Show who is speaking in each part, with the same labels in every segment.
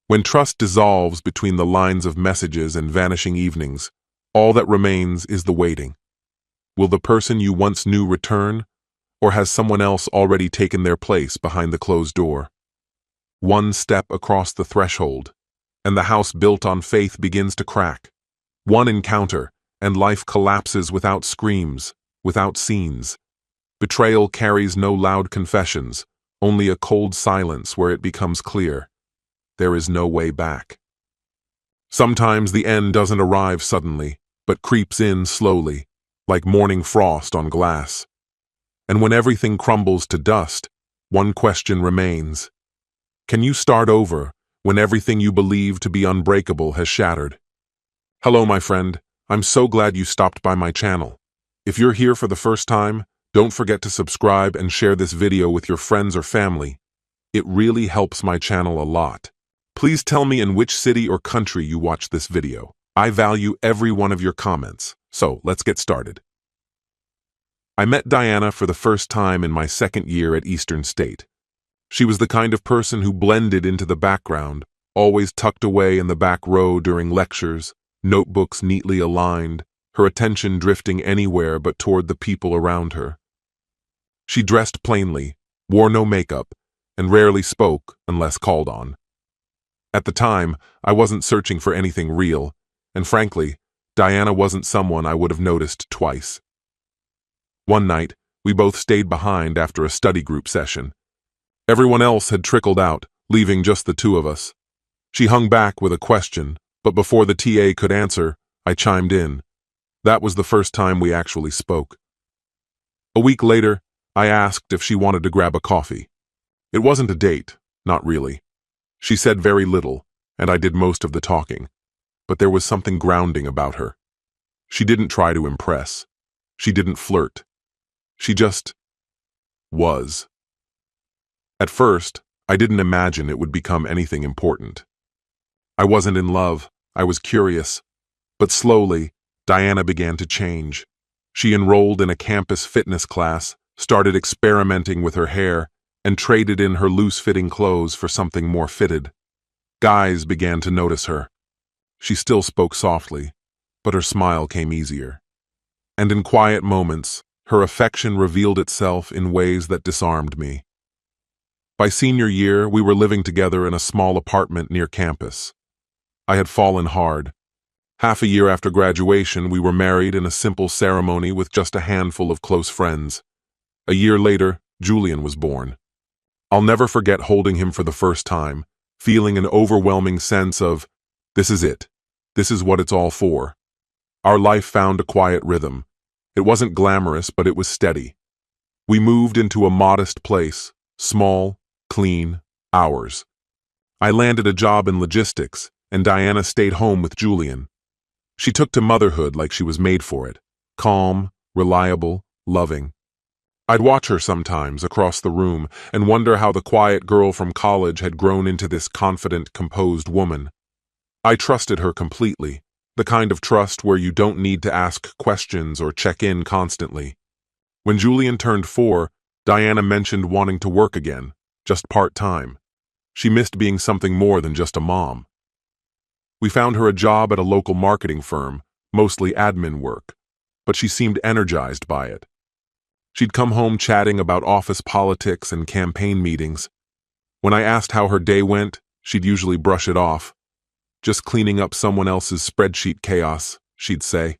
Speaker 1: When trust dissolves between the lines of messages and vanishing evenings, all that remains is the waiting. Will the person you once knew return, or has someone else already taken their place behind the closed door? One step across the threshold, and the house built on faith begins to crack. One encounter, and life collapses without screams, without scenes. Betrayal carries no loud confessions, only a cold silence where it becomes clear. There is no way back. Sometimes the end doesn't arrive suddenly, but creeps in slowly, like morning frost on glass. And when everything crumbles to dust, one question remains. Can you start over when everything you believe to be unbreakable has shattered? Hello, my friend. I'm so glad you stopped by my channel. If you're here for the first time, don't forget to subscribe and share this video with your friends or family. It really helps my channel a lot. Please tell me in which city or country you watched this video. I value every one of your comments. So let's get started. I met Diana for the first time in my second year at Eastern State. She was the kind of person who blended into the background, always tucked away in the back row during lectures, notebooks neatly aligned, her attention drifting anywhere but toward the people around her. She dressed plainly, wore no makeup, and rarely spoke unless called on. At the time, I wasn't searching for anything real, and frankly, Diana wasn't someone I would have noticed twice. One night, we both stayed behind after a study group session. Everyone else had trickled out, leaving just the two of us. She hung back with a question, but before the TA could answer, I chimed in. That was the first time we actually spoke. A week later, I asked if she wanted to grab a coffee. It wasn't a date, not really. She said very little, and I did most of the talking. But there was something grounding about her. She didn't try to impress. She didn't flirt. She just was. At first, I didn't imagine it would become anything important. I wasn't in love, I was curious. But slowly, Diana began to change. She enrolled in a campus fitness class, started experimenting with her hair, and traded in her loose-fitting clothes for something more fitted. Guys began to notice her. She still spoke softly, but her smile came easier. And in quiet moments, her affection revealed itself in ways that disarmed me. By senior year, we were living together in a small apartment near campus. I had fallen hard. Half a year after graduation, we were married in a simple ceremony with just a handful of close friends. A year later, Julian was born. I'll never forget holding him for the first time, feeling an overwhelming sense of, this is it. This is what it's all for. Our life found a quiet rhythm. It wasn't glamorous, but it was steady. We moved into a modest place, small, clean, ours. I landed a job in logistics, and Diana stayed home with Julian. She took to motherhood like she was made for it, calm, reliable, loving. I'd watch her sometimes across the room and wonder how the quiet girl from college had grown into this confident, composed woman. I trusted her completely, the kind of trust where you don't need to ask questions or check in constantly. When Julian turned 4, Diana mentioned wanting to work again, just part-time. She missed being something more than just a mom. We found her a job at a local marketing firm, mostly admin work, but she seemed energized by it. She'd come home chatting about office politics and campaign meetings. When I asked how her day went, she'd usually brush it off. Just cleaning up someone else's spreadsheet chaos, she'd say.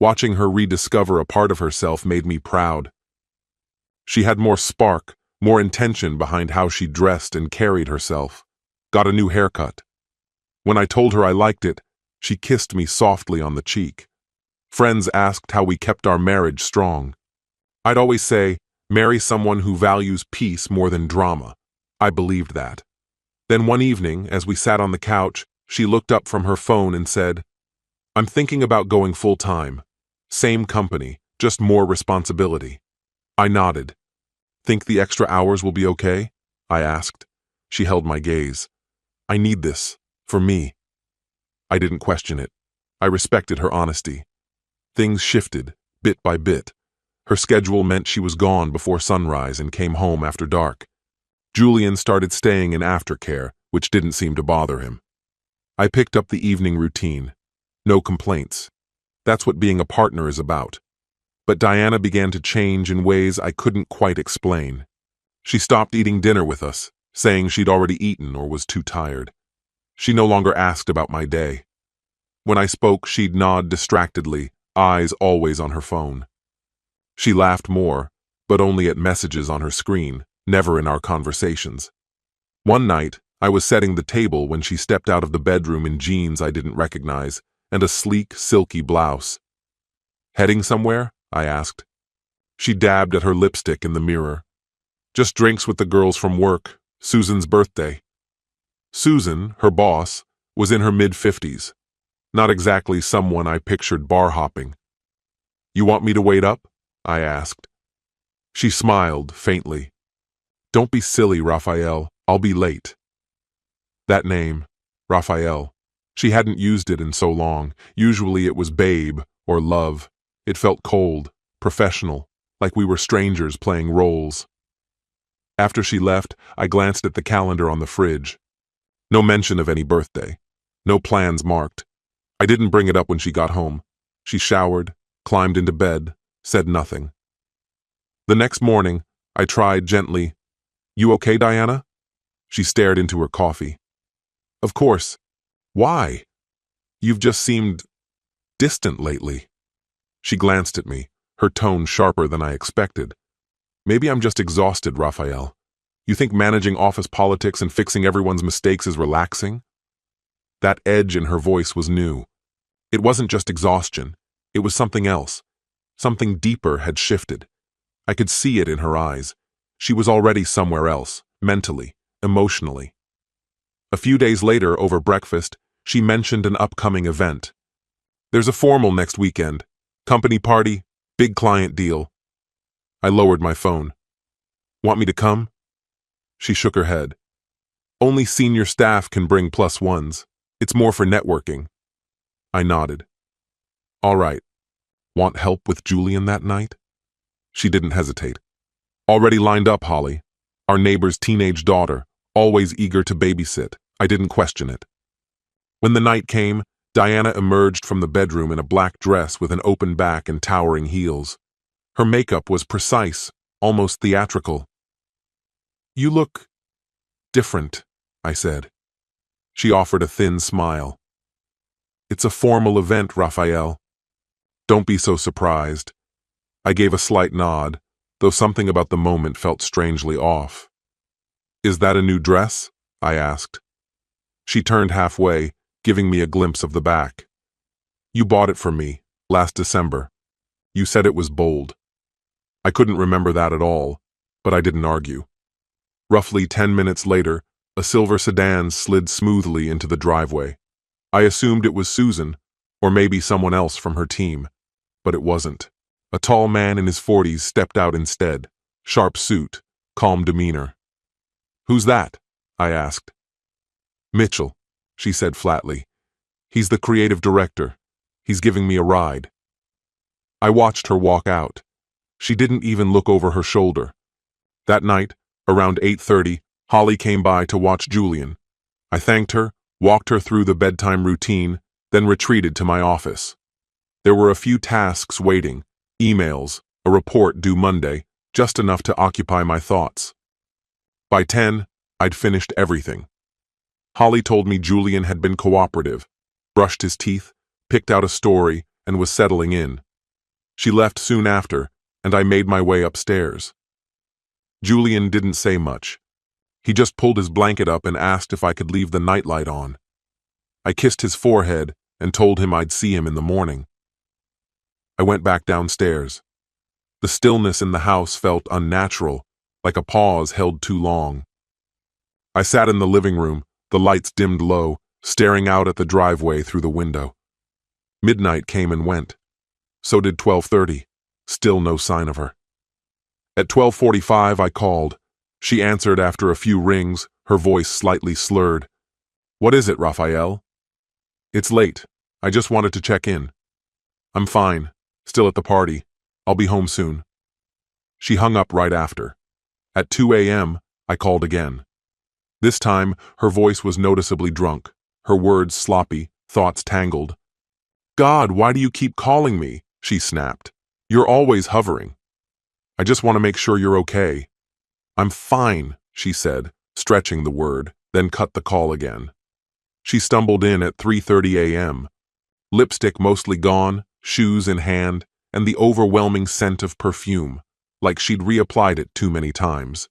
Speaker 1: Watching her rediscover a part of herself made me proud. She had more spark, more intention behind how she dressed and carried herself. Got a new haircut. When I told her I liked it, she kissed me softly on the cheek. Friends asked how we kept our marriage strong. I'd always say, marry someone who values peace more than drama. I believed that. Then one evening, as we sat on the couch, she looked up from her phone and said, I'm thinking about going full-time. Same company, just more responsibility. I nodded. Think the extra hours will be okay? I asked. She held my gaze. I need this, for me. I didn't question it. I respected her honesty. Things shifted, bit by bit. Her schedule meant she was gone before sunrise and came home after dark. Julian started staying in aftercare, which didn't seem to bother him. I picked up the evening routine. No complaints. That's what being a partner is about. But Diana began to change in ways I couldn't quite explain. She stopped eating dinner with us, saying she'd already eaten or was too tired. She no longer asked about my day. When I spoke, she'd nod distractedly, eyes always on her phone. She laughed more, but only at messages on her screen, never in our conversations. One night, I was setting the table when she stepped out of the bedroom in jeans I didn't recognize and a sleek, silky blouse. "Heading somewhere?" I asked. She dabbed at her lipstick in the mirror. "Just drinks with the girls from work. Susan's birthday." Susan, her boss, was in her mid-50s. Not exactly someone I pictured bar hopping. "You want me to wait up?" I asked. She smiled faintly. "Don't be silly, Raphael. I'll be late." That name, Raphael. She hadn't used it in so long. Usually it was babe or love. It felt cold, professional, like we were strangers playing roles. After she left, I glanced at the calendar on the fridge. No mention of any birthday. No plans marked. I didn't bring it up when she got home. She showered, climbed into bed, said nothing. The next morning, I tried gently, "You okay, Diana?" She stared into her coffee. "Of course. Why? You've just seemed distant lately." She glanced at me, her tone sharper than I expected. "Maybe I'm just exhausted, Raphael. You think managing office politics and fixing everyone's mistakes is relaxing?" That edge in her voice was new. It wasn't just exhaustion. It was something else. Something deeper had shifted. I could see it in her eyes. She was already somewhere else, mentally, emotionally. A few days later, over breakfast, she mentioned an upcoming event. "There's a formal next weekend. Company party, big client deal." I lowered my phone. "Want me to come?" She shook her head. "Only senior staff can bring +1s. It's more for networking." I nodded. "All right. Want help with Julian that night?" She didn't hesitate. "Already lined up, Holly. Our neighbor's teenage daughter, always eager to babysit." I didn't question it. When the night came, Diana emerged from the bedroom in a black dress with an open back and towering heels. Her makeup was precise, almost theatrical. "You look different," I said. She offered a thin smile. "It's a formal event, Raphael. Don't be so surprised." I gave a slight nod, though something about the moment felt strangely off. "Is that a new dress?" I asked. She turned halfway, giving me a glimpse of the back. "You bought it for me, last December. You said it was bold." I couldn't remember that at all, but I didn't argue. Roughly 10 minutes later, a silver sedan slid smoothly into the driveway. I assumed it was Susan, or maybe someone else from her team, but it wasn't. A tall man in his 40s stepped out instead, sharp suit, calm demeanor. "Who's that?" I asked. "Mitchell," she said flatly. "He's the creative director. He's giving me a ride." I watched her walk out. She didn't even look over her shoulder. That night, around 8:30, Holly came by to watch Julian. I thanked her, walked her through the bedtime routine, then retreated to my office. There were a few tasks waiting, emails, a report due Monday, just enough to occupy my thoughts. By 10, I'd finished everything. Holly told me Julian had been cooperative, brushed his teeth, picked out a story, and was settling in. She left soon after, and I made my way upstairs. Julian didn't say much. He just pulled his blanket up and asked if I could leave the nightlight on. I kissed his forehead and told him I'd see him in the morning. I went back downstairs. The stillness in the house felt unnatural, like a pause held too long. I sat in the living room, the lights dimmed low, staring out at the driveway through the window. Midnight came and went. So did 12:30. Still no sign of her. At 12:45 I called. She answered after a few rings, her voice slightly slurred. "What is it, Raphael?" "It's late. I just wanted to check in." "I'm fine. Still at the party. I'll be home soon." She hung up right after. At 2 a.m., I called again. This time, her voice was noticeably drunk, her words sloppy, thoughts tangled. "God, why do you keep calling me?" she snapped. "You're always hovering. I just want to make sure you're okay." "I'm fine," she said, stretching the word, then cut the call again. She stumbled in at 3:30 a.m., lipstick mostly gone, shoes in hand, and the overwhelming scent of perfume, like she'd reapplied it too many times.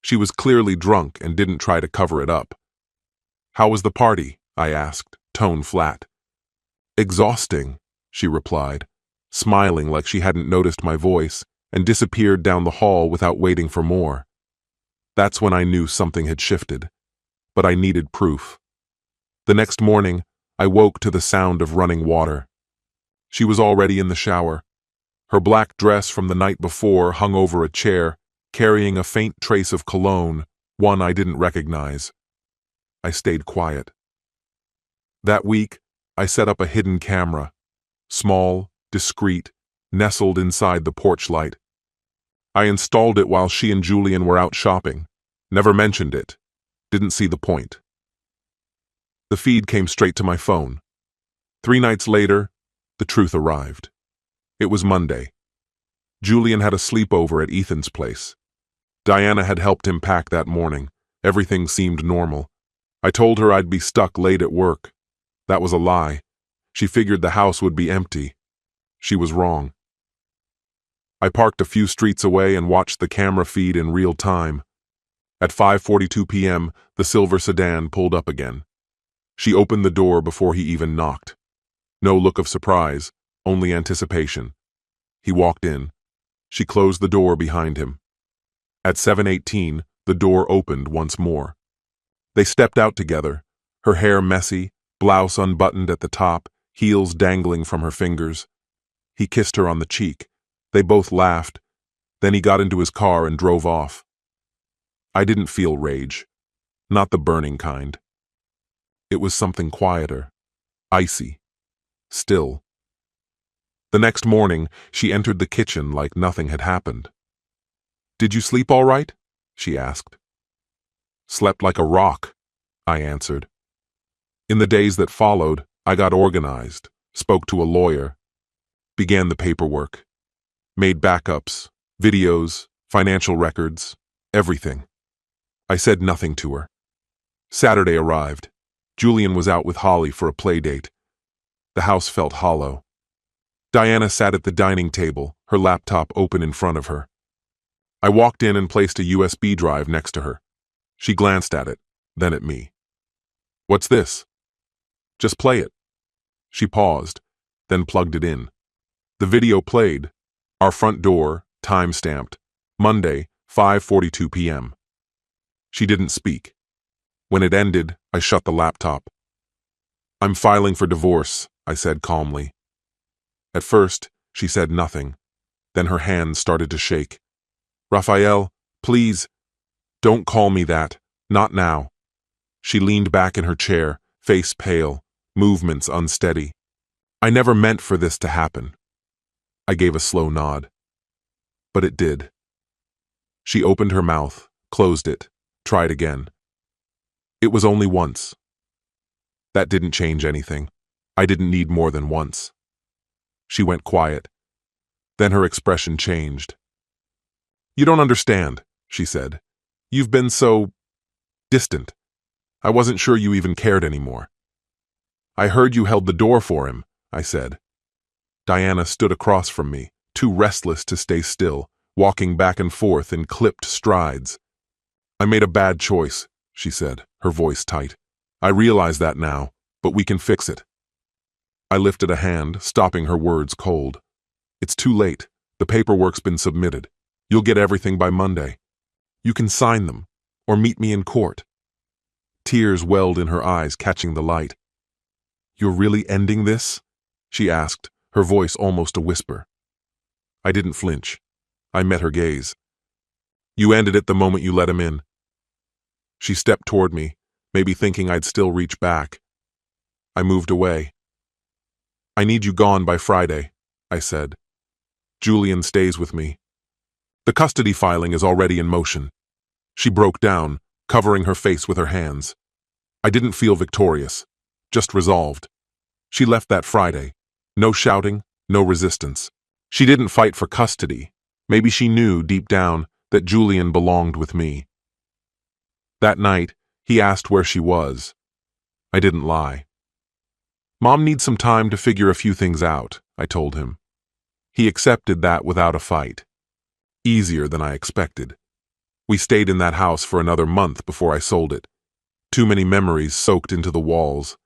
Speaker 1: She was clearly drunk and didn't try to cover it up. "How was the party?" I asked, tone flat. "Exhausting," she replied, smiling like she hadn't noticed my voice, and disappeared down the hall without waiting for more. That's when I knew something had shifted, but I needed proof. The next morning, I woke to the sound of running water. She was already in the shower. Her black dress from the night before hung over a chair, carrying a faint trace of cologne, one I didn't recognize. I stayed quiet. That week, I set up a hidden camera, small, discreet, nestled inside the porch light. I installed it while she and Julian were out shopping. Never mentioned it. Didn't see the point. The feed came straight to my phone. 3 nights later, the truth arrived. It was Monday. Julian had a sleepover at Ethan's place. Diana had helped him pack that morning. Everything seemed normal. I told her I'd be stuck late at work. That was a lie. She figured the house would be empty. She was wrong. I parked a few streets away and watched the camera feed in real time. At 5:42 p.m., the silver sedan pulled up again. She opened the door before he even knocked. No look of surprise, only anticipation. He walked in. She closed the door behind him. At 7:18, the door opened once more. They stepped out together, her hair messy, blouse unbuttoned at the top, heels dangling from her fingers. He kissed her on the cheek. They both laughed. Then he got into his car and drove off. I didn't feel rage. Not the burning kind. It was something quieter, icy, still. The next morning, she entered the kitchen like nothing had happened. "Did you sleep all right?" she asked. "Slept like a rock," I answered. In the days that followed, I got organized, spoke to a lawyer, began the paperwork, made backups, videos, financial records, everything. I said nothing to her. Saturday arrived. Julian was out with Holly for a play date. The house felt hollow. Diana sat at the dining table, her laptop open in front of her. I walked in and placed a USB drive next to her. She glanced at it, then at me. "What's this?" "Just play it." She paused, then plugged it in. The video played. Our front door, time-stamped, Monday, 5:42 p.m. She didn't speak. When it ended, I shut the laptop. "I'm filing for divorce," I said calmly. At first, she said nothing. Then her hands started to shake. "Raphael, please, don't call me that. Not now." She leaned back in her chair, face pale, movements unsteady. "I never meant for this to happen." I gave a slow nod. But it did. She opened her mouth, closed it, tried again. It was only once. That didn't change anything. I didn't need more than once. She went quiet. Then her expression changed. "You don't understand," she said. "You've been so distant. I wasn't sure you even cared anymore." "I heard you held the door for him," I said. Diana stood across from me, too restless to stay still, walking back and forth in clipped strides. "I made a bad choice," she said, her voice tight. "I realize that now, but we can fix it." I lifted a hand, stopping her words cold. "It's too late. The paperwork's been submitted. You'll get everything by Monday. You can sign them, or meet me in court." Tears welled in her eyes, catching the light. "You're really ending this?" she asked, her voice almost a whisper. I didn't flinch. I met her gaze. "You ended it the moment you let him in." She stepped toward me, maybe thinking I'd still reach back. I moved away. "I need you gone by Friday," I said. "Julian stays with me. The custody filing is already in motion." She broke down, covering her face with her hands. I didn't feel victorious, just resolved. She left that Friday. No shouting, no resistance. She didn't fight for custody. Maybe she knew, deep down, that Julian belonged with me. That night, he asked where she was. I didn't lie. Mom needs some time to figure a few things out, I told him. He accepted that without a fight. Easier than I expected. We stayed in that house for another month before I sold it. Too many memories soaked into the walls.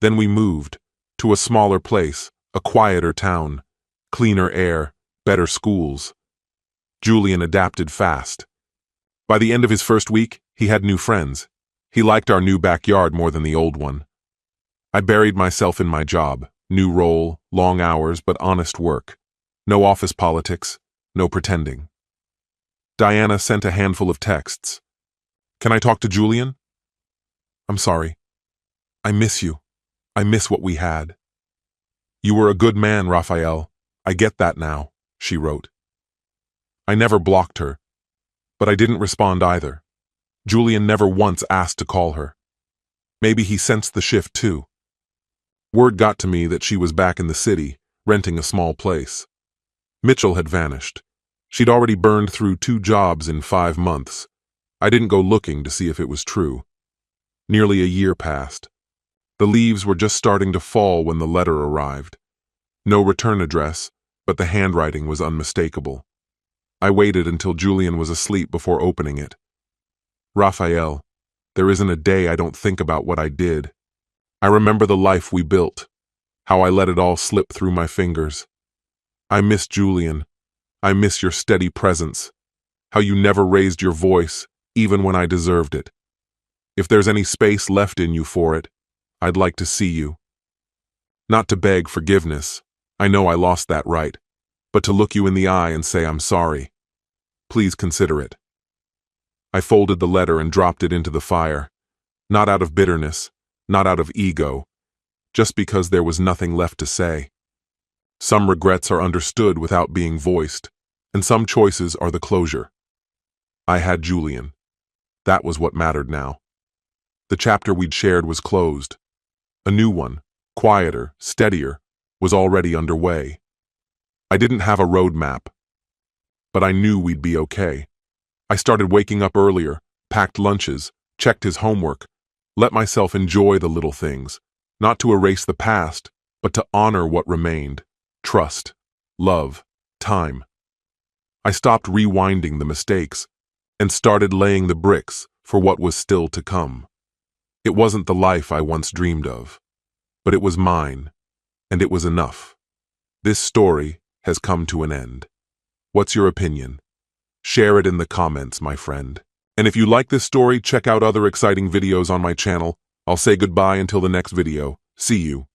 Speaker 1: Then we moved to a smaller place, a quieter town, cleaner air, better schools. Julian adapted fast. By the end of his first week, he had new friends. He liked our new backyard more than the old one. I buried myself in my job, new role, long hours, but honest work. No office politics, no pretending. Diana sent a handful of texts. Can I talk to Julian? I'm sorry. I miss you. I miss what we had. You were a good man, Raphael. I get that now, she wrote. I never blocked her, but I didn't respond either. Julian never once asked to call her. Maybe he sensed the shift too. Word got to me that she was back in the city, renting a small place. Mitchell had vanished. She'd already burned through 2 jobs in 5 months. I didn't go looking to see if it was true. Nearly a year passed. The leaves were just starting to fall when the letter arrived. No return address, but the handwriting was unmistakable. I waited until Julian was asleep before opening it. Raphael, there isn't a day I don't think about what I did. I remember the life we built, how I let it all slip through my fingers. I miss Julian. I miss your steady presence, how you never raised your voice, even when I deserved it. If there's any space left in you for it, I'd like to see you. Not to beg forgiveness, I know I lost that right, but to look you in the eye and say I'm sorry. Please consider it. I folded the letter and dropped it into the fire, not out of bitterness, not out of ego, just because there was nothing left to say. Some regrets are understood without being voiced, and some choices are the closure. I had Julian. That was what mattered now. The chapter we'd shared was closed. A new one, quieter, steadier, was already underway. I didn't have a roadmap, but I knew we'd be okay. I started waking up earlier, packed lunches, checked his homework, let myself enjoy the little things, not to erase the past, but to honor what remained. Trust, love, time. I stopped rewinding the mistakes and started laying the bricks for what was still to come. It wasn't the life I once dreamed of, but it was mine, and it was enough. This story has come to an end. What's your opinion? Share it in the comments, my friend. And if you like this story, check out other exciting videos on my channel. I'll say goodbye until the next video. See you.